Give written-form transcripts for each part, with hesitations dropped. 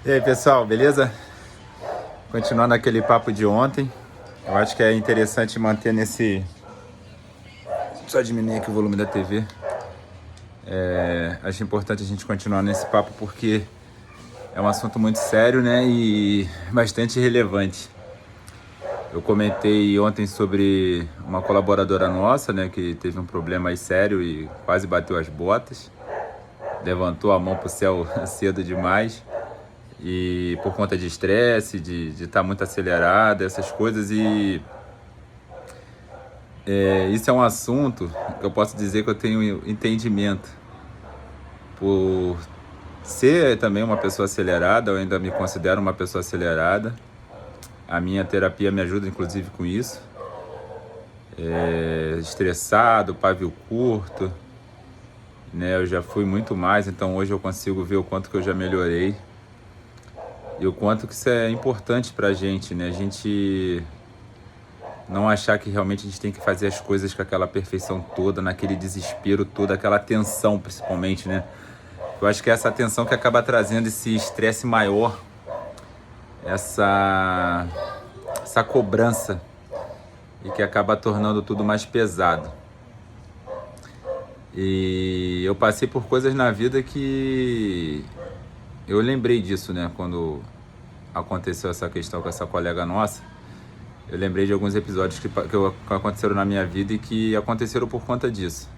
E aí, pessoal, beleza? Continuando aquele papo de ontem, eu acho que é interessante manter nesse. Só diminuir aqui o volume da TV. Acho importante a gente continuar nesse papo porque é um assunto muito sério, né? E bastante relevante. Eu comentei ontem sobre uma colaboradora nossa, né? Que teve um problema aí sério e quase bateu as botas. Levantou a mão pro céu cedo demais. E por conta de estresse, de estar muito acelerada, essas coisas. E isso é um assunto que eu posso dizer que eu tenho entendimento. Por ser também uma pessoa acelerada, eu ainda me considero uma pessoa acelerada. A minha terapia me ajuda, inclusive, com isso. Estressado, pavio curto, né? Eu já fui muito mais, então hoje eu consigo ver o quanto que eu já melhorei. E o quanto que isso é importante pra gente, né? A gente não achar que realmente a gente tem que fazer as coisas com aquela perfeição toda, naquele desespero todo, aquela tensão principalmente, né? Eu acho que é essa tensão que acaba trazendo esse estresse maior, essa cobrança, e que acaba tornando tudo mais pesado. E eu passei por coisas na vida que eu lembrei disso, né? Quando aconteceu essa questão com essa colega nossa, eu lembrei de alguns episódios que aconteceram na minha vida e que aconteceram por conta disso.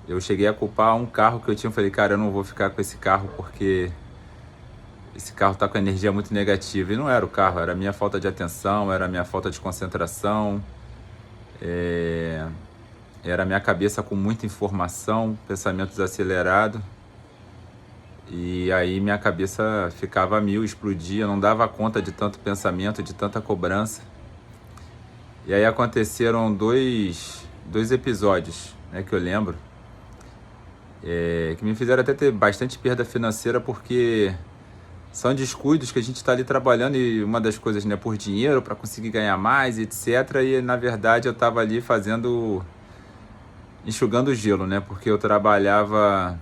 Eu cheguei a culpar um carro que eu tinha, falei, cara, eu não vou ficar com esse carro porque esse carro tá com energia muito negativa. E não era o carro, era a minha falta de atenção, era a minha falta de concentração, era a minha cabeça com muita informação, pensamentos acelerados. E aí minha cabeça ficava a mil, explodia, não dava conta de tanto pensamento, de tanta cobrança. E aí aconteceram dois episódios, né, que eu lembro, que me fizeram até ter bastante perda financeira, porque são descuidos que a gente está ali trabalhando e uma das coisas, né, por dinheiro, para conseguir ganhar mais, etc. E na verdade eu estava ali enxugando o gelo, né, porque eu trabalhava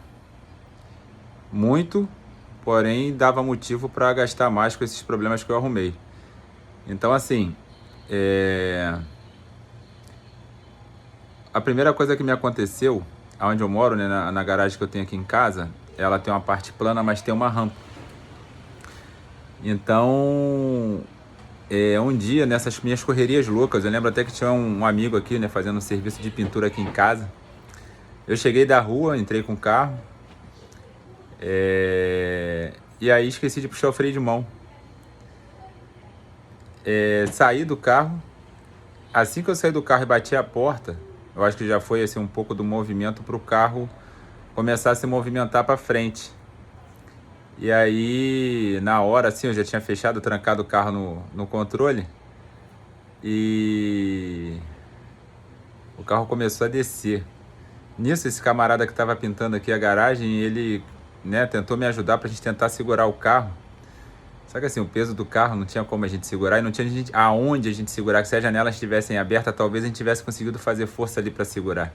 muito, porém dava motivo para gastar mais com esses problemas que eu arrumei. Então, assim, a primeira coisa que me aconteceu, onde eu moro, né, na garagem que eu tenho aqui em casa, ela tem uma parte plana, mas tem uma rampa. Então, um dia, nessas minhas correrias loucas, eu lembro até que tinha um amigo aqui, né, fazendo um serviço de pintura aqui em casa. Eu cheguei da rua, entrei com o carro, e aí esqueci de puxar o freio de mão. Saí do carro, assim que eu saí do carro e bati a porta, eu acho que já foi assim, um pouco do movimento para o carro começar a se movimentar para frente. E aí, na hora, assim, eu já tinha fechado, trancado o carro no controle. E o carro começou a descer. Nisso, esse camarada que estava pintando aqui a garagem, ele, né, tentou me ajudar pra gente tentar segurar o carro. Só que assim, o peso do carro não tinha como a gente segurar e não tinha aonde a gente segurar, que se as janelas estivessem abertas, talvez a gente tivesse conseguido fazer força ali para segurar.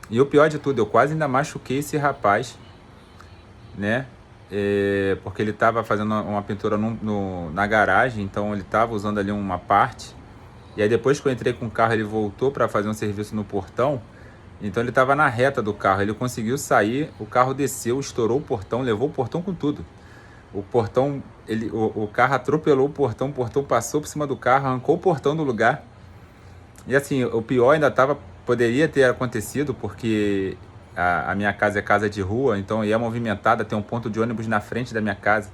E o pior de tudo, eu quase ainda machuquei esse rapaz, né? Porque ele estava fazendo uma pintura na garagem, então ele estava usando ali uma parte. E aí depois que eu entrei com o carro, ele voltou para fazer um serviço no portão. Então ele estava na reta do carro, ele conseguiu sair, o carro desceu, estourou o portão, levou o portão com tudo. O portão, o carro atropelou o portão passou por cima do carro, arrancou o portão do lugar. E assim, o pior ainda poderia ter acontecido, porque a minha casa é casa de rua, então é movimentada, tem um ponto de ônibus na frente da minha casa.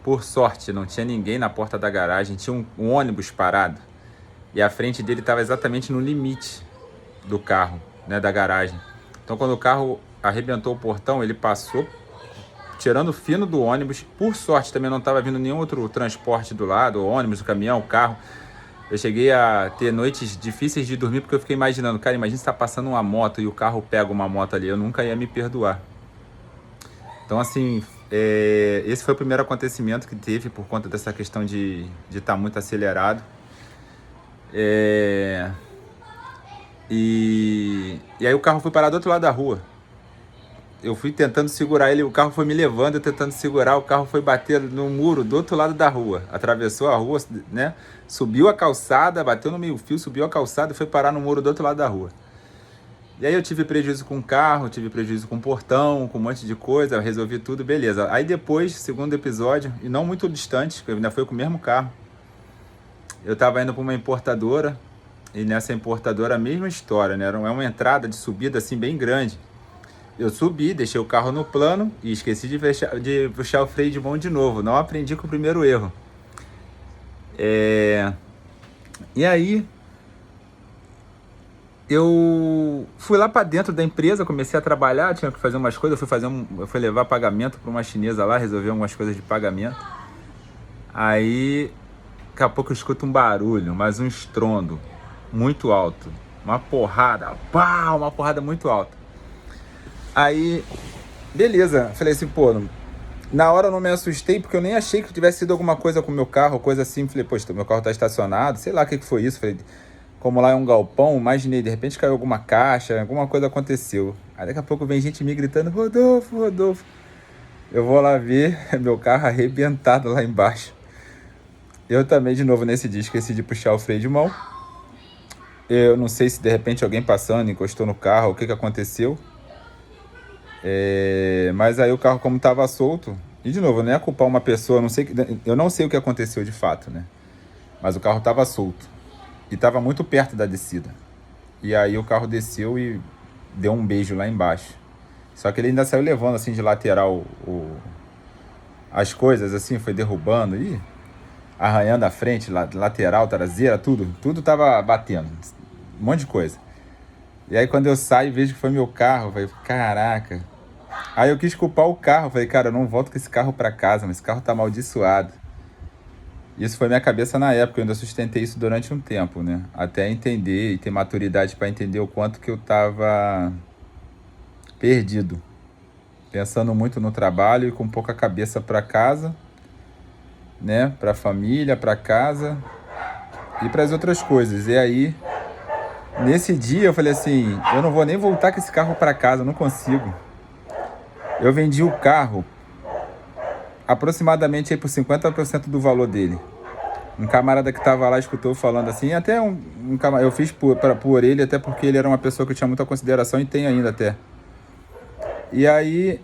Por sorte, não tinha ninguém na porta da garagem, tinha um ônibus parado. E a frente dele estava exatamente no limite do carro, né, da garagem. Então quando o carro arrebentou o portão, ele passou tirando o fino do ônibus. Por sorte também não estava vindo nenhum outro transporte do lado, o ônibus, o caminhão, o carro. Eu cheguei a ter noites difíceis de dormir porque eu fiquei imaginando, cara, imagina se tá passando uma moto e o carro pega uma moto ali, eu nunca ia me perdoar. Então assim, esse foi o primeiro acontecimento que teve por conta dessa questão de estar muito acelerado. E aí o carro foi parar do outro lado da rua. eu fui tentando segurar ele, o carro foi me levando, eu tentando segurar, o carro foi bater no muro do outro lado da rua. Atravessou a rua, né? Subiu a calçada, bateu no meio-fio, subiu a calçada e foi parar no muro do outro lado da rua. E aí eu tive prejuízo com o carro, tive prejuízo com o portão, com um monte de coisa, eu resolvi tudo, beleza. Aí depois, segundo episódio, e não muito distante, que ainda foi com o mesmo carro, eu tava indo para uma importadora, e nessa importadora a mesma história, né? Era uma entrada de subida assim bem grande. Eu subi, deixei o carro no plano e esqueci de puxar o freio de mão de novo. Não aprendi com o primeiro erro. E aí, eu fui lá para dentro da empresa, comecei a trabalhar, tinha que fazer umas coisas, eu fui levar pagamento para uma chinesa lá, resolver algumas coisas de pagamento. Aí, daqui a pouco eu escuto um barulho, mas um estrondo muito alto. Uma porrada, pá, uma porrada muito alta. Aí, beleza, falei assim, pô, na hora eu não me assustei, porque eu nem achei que tivesse sido alguma coisa com o meu carro, coisa assim. Falei, poxa, meu carro tá estacionado, sei lá o que foi isso. Falei, como lá é um galpão, imaginei, de repente caiu alguma caixa, alguma coisa aconteceu. Aí daqui a pouco vem gente me gritando, Rodolfo, Rodolfo. Eu vou lá ver, meu carro arrebentado lá embaixo. Eu também, de novo, nesse dia, esqueci de puxar o freio de mão. Eu não sei se de repente alguém passando encostou no carro, o que aconteceu. Mas aí o carro, como estava solto, e de novo, eu não ia culpar uma pessoa, eu não sei o que aconteceu de fato, né? Mas o carro estava solto e estava muito perto da descida. E aí o carro desceu e deu um beijo lá embaixo. Só que ele ainda saiu levando assim de lateral as coisas, assim, foi derrubando e arranhando a frente, lateral, traseira, tudo tava batendo, um monte de coisa. E aí quando eu saio, vejo que foi meu carro, eu falei, caraca. Aí eu quis culpar o carro, eu falei, cara, eu não volto com esse carro pra casa, mas esse carro tá amaldiçoado. Isso foi minha cabeça na época, eu ainda sustentei isso durante um tempo, né? Até entender e ter maturidade para entender o quanto que eu tava perdido. Pensando muito no trabalho e com pouca cabeça para casa, né? Para a família, para casa e para as outras coisas. E aí, nesse dia eu falei assim, eu não vou nem voltar com esse carro para casa, eu não consigo. Eu vendi o carro aproximadamente aí por 50% do valor dele. Um camarada que estava lá escutou falando assim, até um camarada, eu fiz por ele, até porque ele era uma pessoa que eu tinha muita consideração e tem ainda até. E aí,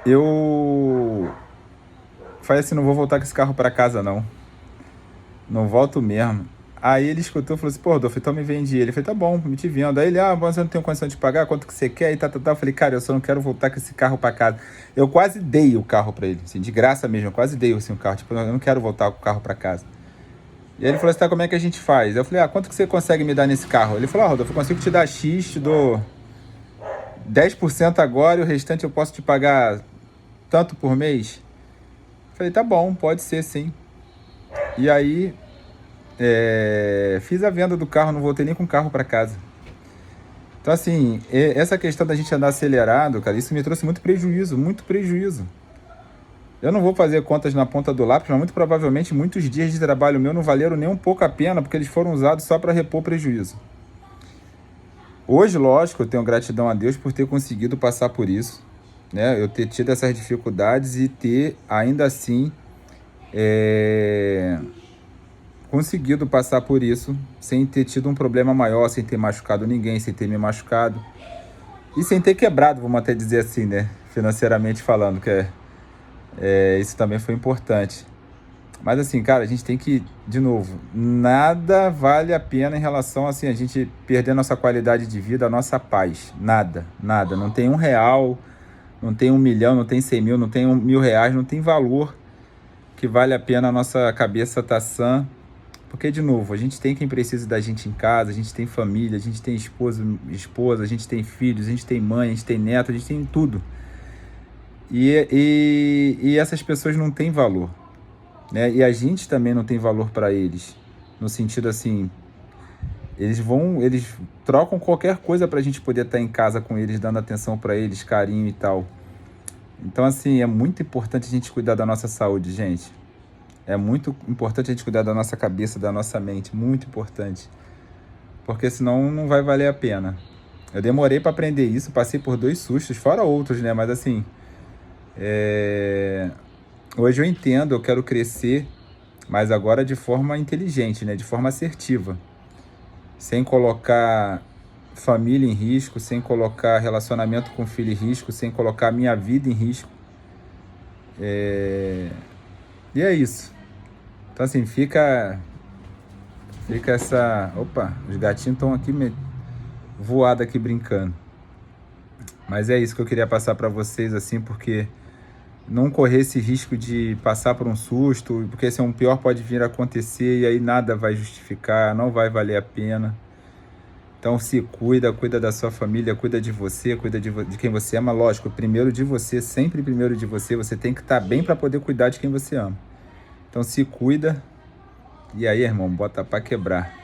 eu falei assim, não vou voltar com esse carro para casa não. Não volto mesmo. Aí ele escutou e falou assim, pô, Rodolfo, então me vende ele. Eu falei, tá bom, me te vendo. Aí ele, mas eu não tenho condição de pagar, quanto que você quer? E tá. Eu falei, cara, eu só não quero voltar com esse carro pra casa. Eu quase dei o carro pra ele, assim, de graça mesmo, eu quase dei assim, o carro. Tipo, eu não quero voltar com o carro pra casa. E aí ele falou assim, tá, como é que a gente faz? Eu falei, quanto que você consegue me dar nesse carro? Ele falou, Rodolfo, eu consigo te dar X, te dou 10% agora e o restante eu posso te pagar tanto por mês? Eu falei, tá bom, pode ser sim. E aí... fiz a venda do carro, não voltei nem com o carro para casa. Então assim, essa questão da gente andar acelerado, cara, isso me trouxe muito prejuízo, muito prejuízo. Eu não vou fazer contas na ponta do lápis, mas muito provavelmente muitos dias de trabalho meu não valeram nem um pouco a pena, porque eles foram usados só para repor prejuízo. Hoje, lógico, eu tenho gratidão a Deus por ter conseguido passar por isso, né? Eu ter tido essas dificuldades e ter, ainda assim, conseguido passar por isso sem ter tido um problema maior, sem ter machucado ninguém, sem ter me machucado e sem ter quebrado, vamos até dizer assim, né? Financeiramente falando, que isso também foi importante. Mas assim, cara, a gente tem que, de novo, nada vale a pena em relação assim, a gente perder a nossa qualidade de vida, a nossa paz. Nada, nada. Não tem R$1, não tem 1 milhão, não tem 100 mil, não tem R$1.000, não tem valor que vale a pena a nossa cabeça estar sã. Porque, de novo, a gente tem quem precisa da gente em casa, a gente tem família, a gente tem esposa, a gente tem filhos, a gente tem mãe, a gente tem neto, a gente tem tudo. E essas pessoas não têm valor, né? E a gente também não tem valor para eles. No sentido assim, eles trocam qualquer coisa para a gente poder estar em casa com eles, dando atenção para eles, carinho e tal. Então, assim, é muito importante a gente cuidar da nossa saúde, gente. É muito importante a gente cuidar da nossa cabeça, da nossa mente, muito importante. Porque senão não vai valer a pena. Eu demorei para aprender isso, passei por 2 sustos, fora outros, né? Mas assim, hoje eu entendo, eu quero crescer, mas agora de forma inteligente, né? De forma assertiva, sem colocar família em risco, sem colocar relacionamento com filho em risco, sem colocar minha vida em risco. E é isso. Então assim, fica essa... Opa, os gatinhos estão aqui voado aqui brincando. Mas é isso que eu queria passar para vocês, assim, porque não correr esse risco de passar por um susto, porque assim, um pior pode vir a acontecer e aí nada vai justificar, não vai valer a pena. Então se cuida, cuida da sua família, cuida de você, cuida de quem você ama. Lógico, primeiro de você, sempre primeiro de você. Você tem que estar bem para poder cuidar de quem você ama. Então se cuida e aí, irmão, bota para quebrar.